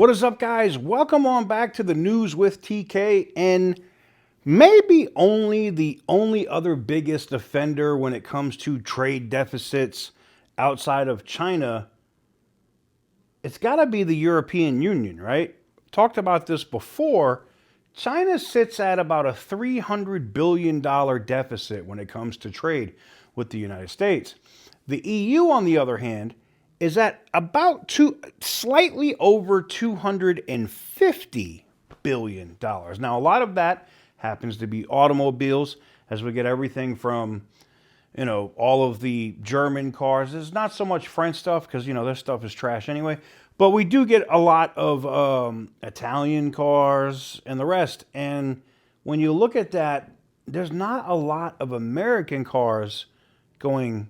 What is up, guys? Welcome on back to the News with TK. And maybe the only other biggest offender when it comes to trade deficits outside of China, it's got to be the European Union, right? Talked about this before. China sits at about a $300 billion deficit when it comes to trade with the United States. The EU, on the other hand, is at about slightly over $250 billion. Now, a lot of that happens to be automobiles, as we get everything from, all of the German cars. It's not so much French stuff because, their stuff is trash anyway. But we do get a lot of Italian cars and the rest. And when you look at that, there's not a lot of American cars going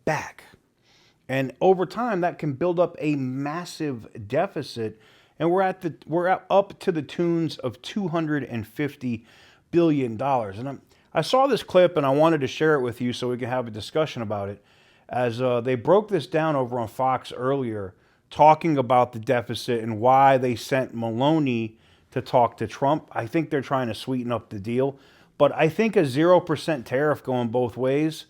back. And over time, that can build up a massive deficit. And we're up to the tunes of $250 billion. And I saw this clip and I wanted to share it with you so we can have a discussion about it. As they broke this down over on Fox earlier, talking about the deficit and why they sent Maloney to talk to Trump. I think they're trying to sweeten up the deal. But I think a 0% tariff going both ways,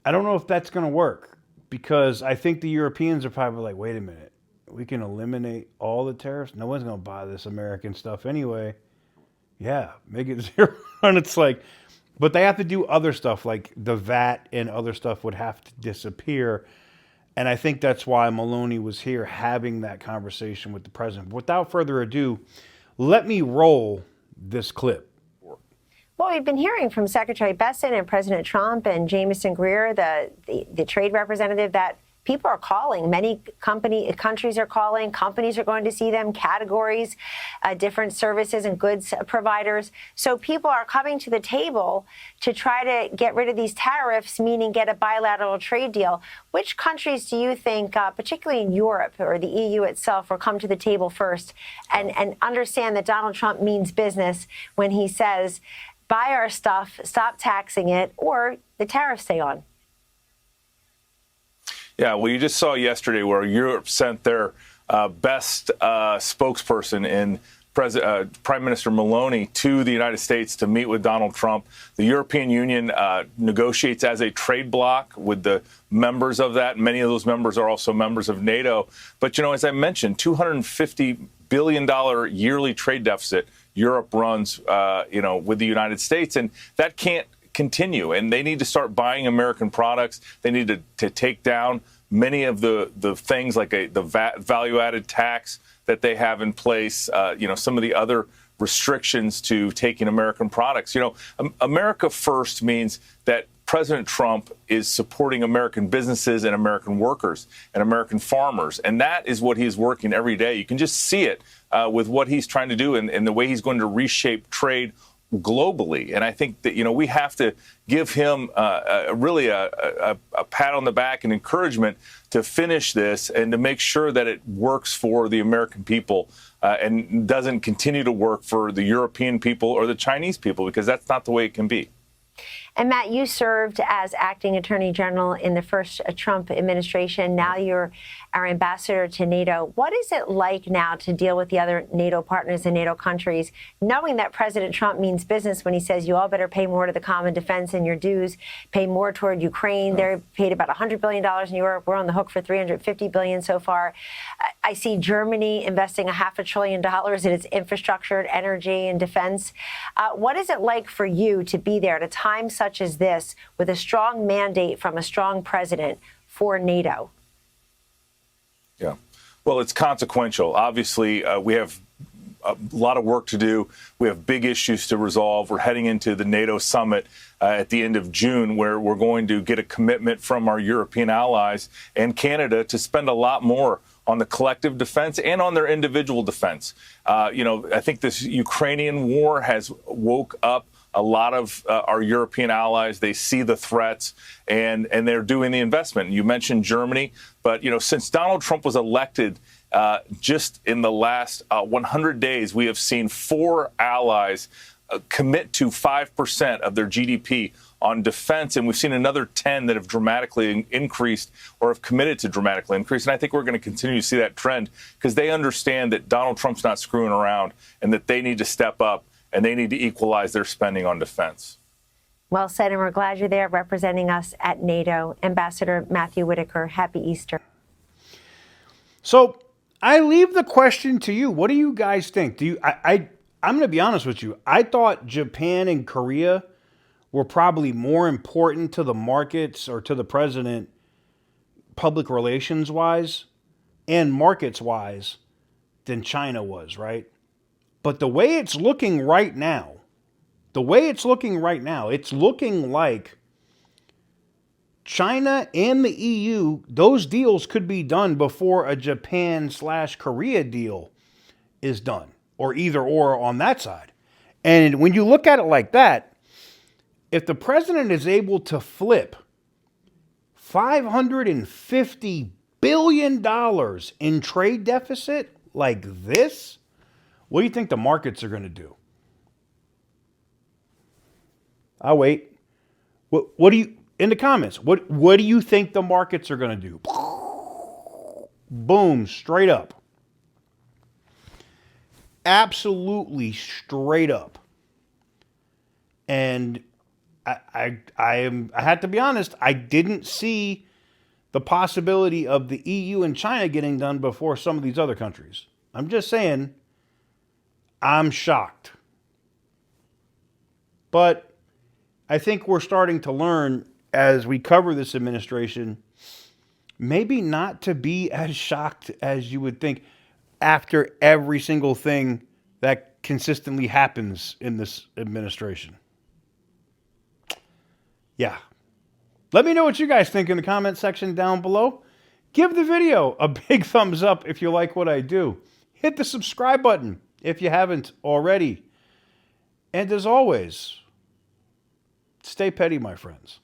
I don't know if that's going to work. Because I think the Europeans are probably like, wait a minute, we can eliminate all the tariffs? No one's going to buy this American stuff anyway. Yeah, make it zero. And it's like, but they have to do other stuff, like the VAT and other stuff would have to disappear. And I think that's why Maloney was here having that conversation with the president. Without further ado, let me roll this clip. Well, we've been hearing from Secretary Bessent and President Trump and Jamieson Greer, the trade representative, that people are calling. Many countries are calling. Companies are going to see them, categories, different services and goods providers. So people are coming to the table to try to get rid of these tariffs, meaning get a bilateral trade deal. Which countries do you think, particularly in Europe or the EU itself, will come to the table first and understand that Donald Trump means business when he says, buy our stuff, stop taxing it, or the tariffs stay on? Yeah, well, you just saw yesterday where Europe sent their best spokesperson in Prime Minister Maloney to the United States to meet with Donald Trump. The European Union negotiates as a trade bloc with the members of that. Many of those members are also members of NATO. But, as I mentioned, $250 billion yearly trade deficit Europe runs, with the United States. And that can't continue. And they need to start buying American products. They need to take down many of the things like the VAT value-added tax that they have in place, some of the other restrictions to taking American products. America first means that President Trump is supporting American businesses and American workers and American farmers. And that is what he's working every day. You can just see it with what he's trying to do and the way he's going to reshape trade globally. And I think that, we have to give him really a pat on the back and encouragement to finish this and to make sure that it works for the American people and doesn't continue to work for the European people or the Chinese people, because that's not the way it can be. And Matt, you served as acting attorney general in the first Trump administration. Now you're our ambassador to NATO. What is it like now to deal with the other NATO partners and NATO countries, knowing that President Trump means business when he says you all better pay more to the common defense in your dues, pay more toward Ukraine? They're paid about $100 billion in Europe. We're on the hook for $350 billion so far. I see Germany investing $500 billion in its infrastructure, energy, and defense. What is it like for you to be there at a time such as this with a strong mandate from a strong president for NATO? Yeah, well, it's consequential. Obviously, we have a lot of work to do. We have big issues to resolve. We're heading into the NATO summit at the end of June, where we're going to get a commitment from our European allies and Canada to spend a lot more on the collective defense and on their individual defense. I think this Ukrainian war has woke up a lot of our European allies. They see the threats and they're doing the investment. You mentioned Germany, but since Donald Trump was elected, just in the last 100 days, we have seen 4 allies commit to 5% of their GDP on defense, and we've seen another 10 that have dramatically increased or have committed to dramatically increase. And I think we're going to continue to see that trend because they understand that Donald Trump's not screwing around and that they need to step up and they need to equalize their spending on defense. Well said, and we're glad you're there representing us at NATO. Ambassador Matthew Whitaker, happy Easter. So I leave the question to you. What do you guys think? I'm going to be honest with you. I thought Japan and Korea were probably more important to the markets or to the president, public relations wise and markets wise, than China was, right? But the way it's looking right now, it's looking like China and the EU, those deals could be done before a Japan/Korea deal is done, or either or on that side. And when you look at it like that, if the president is able to flip $550 billion in trade deficit like this, what do you think the markets are going to do? I'll wait. What do you, in the comments, what do you think the markets are going to do? Boom, straight up. Absolutely straight up. And I had to be honest, I didn't see the possibility of the EU and China getting done before some of these other countries. I'm just saying, I'm shocked. But I think we're starting to learn as we cover this administration, maybe not to be as shocked as you would think after every single thing that consistently happens in this administration. Yeah. Let me know what you guys think in the comment section down below. Give the video a big thumbs up if you like what I do. Hit the subscribe button if you haven't already. And as always, stay petty, my friends.